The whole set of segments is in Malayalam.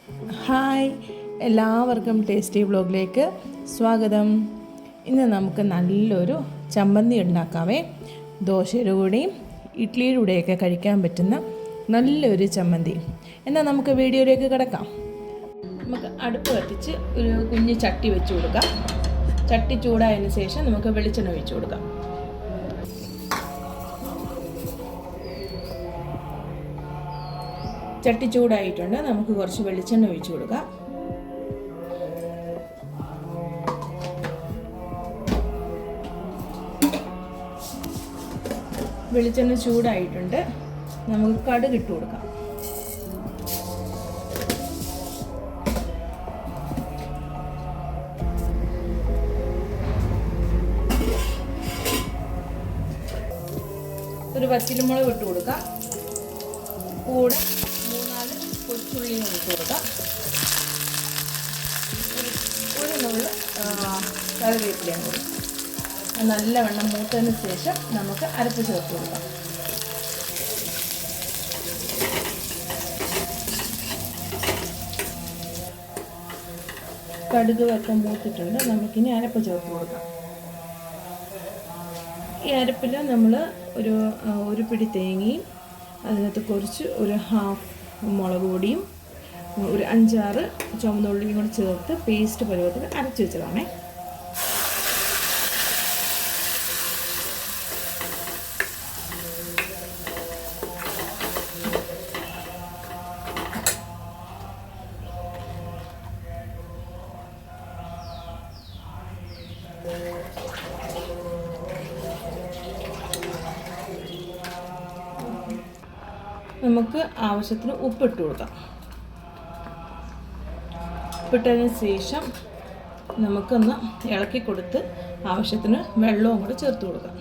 ഹായ്, എല്ലാവർക്കും ടേസ്റ്റി വ്ലോഗിലേക്ക് സ്വാഗതം. ഇന്ന് നമുക്ക് നല്ലൊരു ചമ്മന്തി ഉണ്ടാക്കാവേ. ദോശയുടെ കൂടെയും ഇഡ്ഡലിയുടെ കൂടെയൊക്കെ കഴിക്കാൻ പറ്റുന്ന നല്ലൊരു ചമ്മന്തി. എന്നാൽ നമുക്ക് വീഡിയോയിലേക്ക് കിടക്കാം. നമുക്ക് അടുപ്പ് കത്തിച്ച് ഒരു കുഞ്ഞ് ചട്ടി വെച്ച് കൊടുക്കാം. ചട്ടി ചൂടായതിന് ശേഷം നമുക്ക് വെളിച്ചെണ്ണ ഒഴിച്ച് കൊടുക്കാം. ചട്ടി ചൂടായിട്ടുണ്ട്. നമുക്ക് കുറച്ച് വെളിച്ചെണ്ണ ഒഴിച്ചു കൊടുക്കാം. വെളിച്ചെണ്ണ ചൂടായിട്ടുണ്ട്. നമുക്ക് കടുക് ഇട്ട് കൊടുക്കാം. ഒരു വറ്റൽമുളക് ഇട്ട് കൊടുക്കാം. കൂടെ 3-4 കൊച്ചുള്ളിയും ഇട്ട് കൊടുക്കാം. ഒരു നുള്ള് കറിവേപ്പിലയും കൊടുക്കാം. നല്ലവണ്ണം മൂത്തതിന് ശേഷം നമുക്ക് അരപ്പ് ചേർത്ത് കൊടുക്കാം. കടുക് വറുത്ത മൂത്തിട്ടുണ്ട്. നമുക്കിനി അരപ്പ് ചേർത്ത് കൊടുക്കാം. ഈ അരപ്പിൽ നമ്മൾ ഒരു പിടി തേങ്ങയും അതിനകത്ത് കുറച്ച് ഒരു ഹാഫ് മുളക് പൊടിയും ഒരു 5-6 ചുവന്നുള്ളിയും കൂടി ചേർത്ത് പേസ്റ്റ് പരുവത്തിൽ അരച്ച് വെച്ചതാണേ. നമുക്ക് ആവശ്യത്തിന് ഉപ്പിട്ട് കൊടുക്കാം. ഉപ്പിട്ടതിന് ശേഷം നമുക്കൊന്ന് ഇളക്കി കൊടുത്ത് ആവശ്യത്തിന് വെള്ളവും കൂടി ചേർത്ത് കൊടുക്കാം.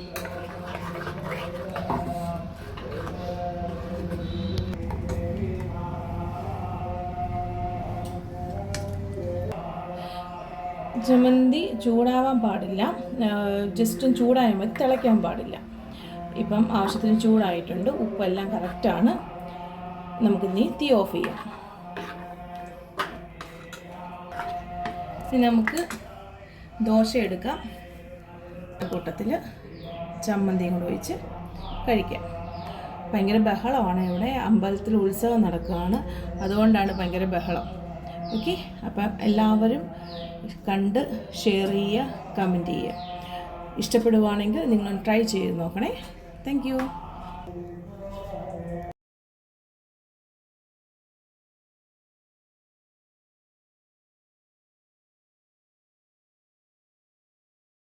ചമ്മന്തി ചൂടാവാൻ പാടില്ല. ജസ്റ്റ് ചൂടായാൽ മതി, തിളയ്ക്കാൻ പാടില്ല. ഇപ്പം ആവശ്യത്തിന് ചൂടായിട്ടുണ്ട്. ഉപ്പെല്ലാം കറക്റ്റാണ്. നമുക്കിനി തീ ഓഫ് ചെയ്യാം. ഇനി നമുക്ക് ദോശ എടുക്കാം. കൂട്ടത്തിൽ ചമ്മന്തിയും കൂടെ ഒഴിച്ച് കഴിക്കാം. ഭയങ്കര ബഹളമാണ് ഇവിടെ. അമ്പലത്തിൽ ഉത്സവം നടക്കുകയാണ്, അതുകൊണ്ടാണ് ഭയങ്കര ബഹളം. ഓക്കെ, അപ്പം എല്ലാവരും കണ്ട് ഷെയർ ചെയ്യുക, കമൻറ്റ് ചെയ്യുക. ഇഷ്ടപ്പെടുവാണെങ്കിൽ നിങ്ങൾ ട്രൈ ചെയ്ത് നോക്കണേ. Thank you.